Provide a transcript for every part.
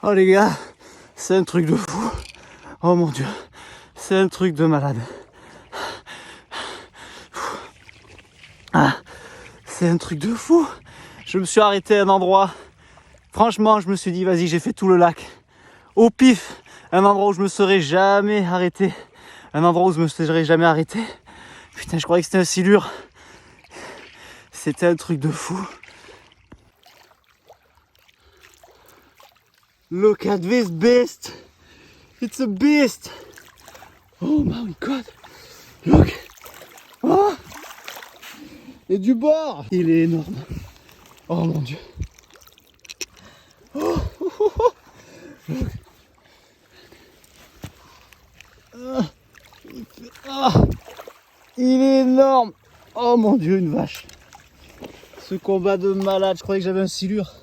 Oh les gars, c'est un truc de fou. Oh mon dieu, c'est un truc de malade. Ah, c'est un truc de fou. Je me suis arrêté à un endroit. Franchement, je me suis dit, vas-y, j'ai fait tout le lac. Au pif, un endroit où je me serais jamais arrêté. Un endroit où je me serais jamais arrêté. Putain, je croyais que c'était un silure. C'était un truc de fou. Look at this beast. It's a beast. Oh my god. Look. Oh. Et du bord. Il est énorme. Oh mon dieu. Oh. Look. Ah. Il est énorme. Oh mon dieu, une vache. Ce combat de malade, je croyais que j'avais un silure.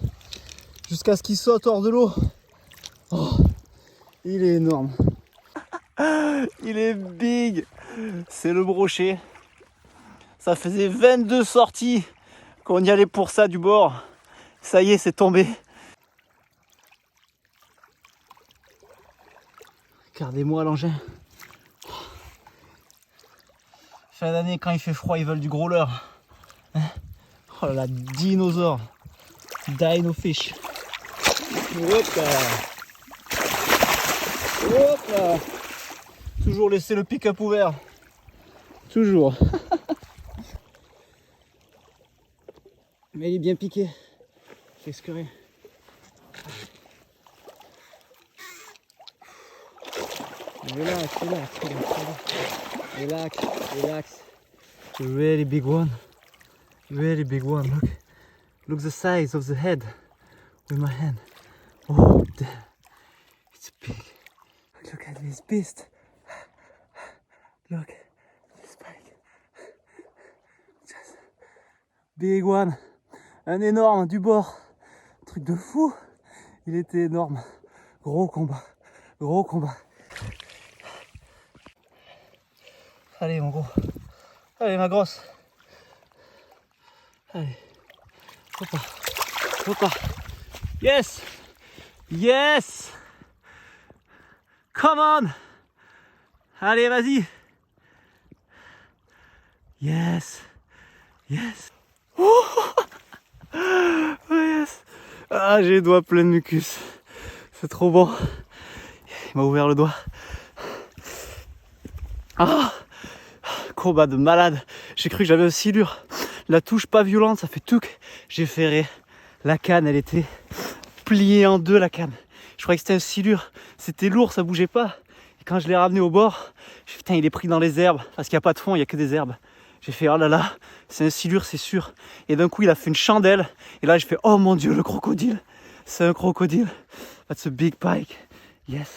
Jusqu'à ce qu'il saute hors de l'eau. Oh, il est énorme. Il est big. C'est le brochet. Ça faisait 22 sorties qu'on y allait pour ça du bord. Ça y est, c'est tombé. Regardez-moi l'engin. Fin d'année, quand il fait froid, ils veulent du gros leurre. Oh là là, dinosaure. Dino fish. Hop là. Hop là. Toujours laisser le pick-up ouvert. Toujours. Mais il est bien piqué. Qu'est-ce que rien. Relax, relax, relax, relax, relax. A really big one. Really big one. Look. Look the size of the head with my hand. Oh damn. It's big. Look at this beast. Look. This big. Just big one. Un énorme du bord. Truc de fou. Il était énorme. Gros combat. Gros combat. Allez mon gros. Allez ma grosse. Allez. Hoppa. Hoppa. Yes. Yes. Come on. Allez vas-y. Yes. Yes. Oh. Yes. Ah, j'ai les doigts pleins de mucus. C'est trop bon. Il m'a ouvert le doigt. Ah, combat de malade. J'ai cru que j'avais un silure. La touche pas violente, ça fait touc. J'ai ferré. La canne, elle était pliée en deux, la canne. Je croyais que c'était un silure. C'était lourd, ça bougeait pas. Et quand je l'ai ramené au bord, j'ai dit, putain, il est pris dans les herbes. Parce qu'il n'y a pas de fond, il n'y a que des herbes. J'ai fait, oh là là, c'est un silure, c'est sûr. Et d'un coup, il a fait une chandelle. Et là, j'ai fait, oh mon dieu, le crocodile. C'est un crocodile. That's a big pike. Yes.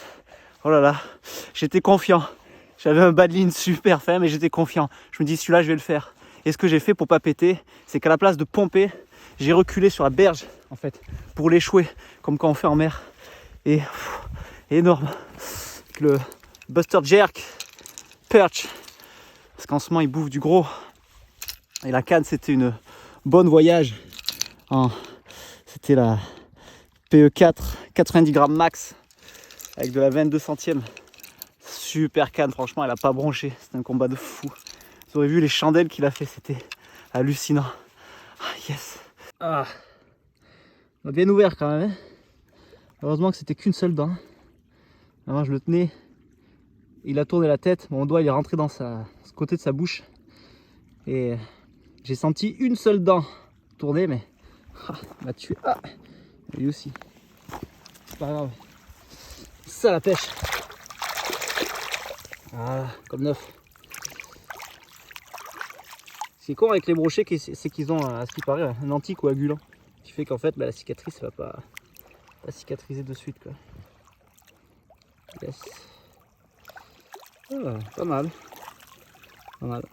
Oh là là, j'étais confiant. J'avais un badline super fin, mais j'étais confiant. Je me dis, celui-là, je vais le faire. Et ce que j'ai fait pour pas péter, c'est qu'à la place de pomper, j'ai reculé sur la berge, en fait, pour l'échouer, comme quand on fait en mer. Et énorme. Le Buster Jerk Perch. Parce qu'en ce moment, il bouffe du gros. Et la canne, c'était une bonne voyage. C'était la PE4, 90 grammes max, avec de la 22 centième. Super canne, franchement, elle a pas bronché. C'était un combat de fou. Vous aurez vu les chandelles qu'il a fait, c'était hallucinant. Ah, yes. Ah. On a bien ouvert quand même. Hein. Heureusement que c'était qu'une seule dent. Avant, je le tenais. Il a tourné la tête. Mon doigt, il est rentré dans ce côté de sa bouche. Et j'ai senti une seule dent tourner, mais il m'a tué. Ah, lui aussi. C'est pas grave. Ça, la pêche. Voilà, comme neuf. Ce qui est con avec les brochets, c'est qu'ils ont, à ce qui paraît, un anticoagulant. Qui fait qu'en fait, la cicatrice ne va pas cicatriser de suite. Quoi. Yes. Ah, pas mal. Pas mal.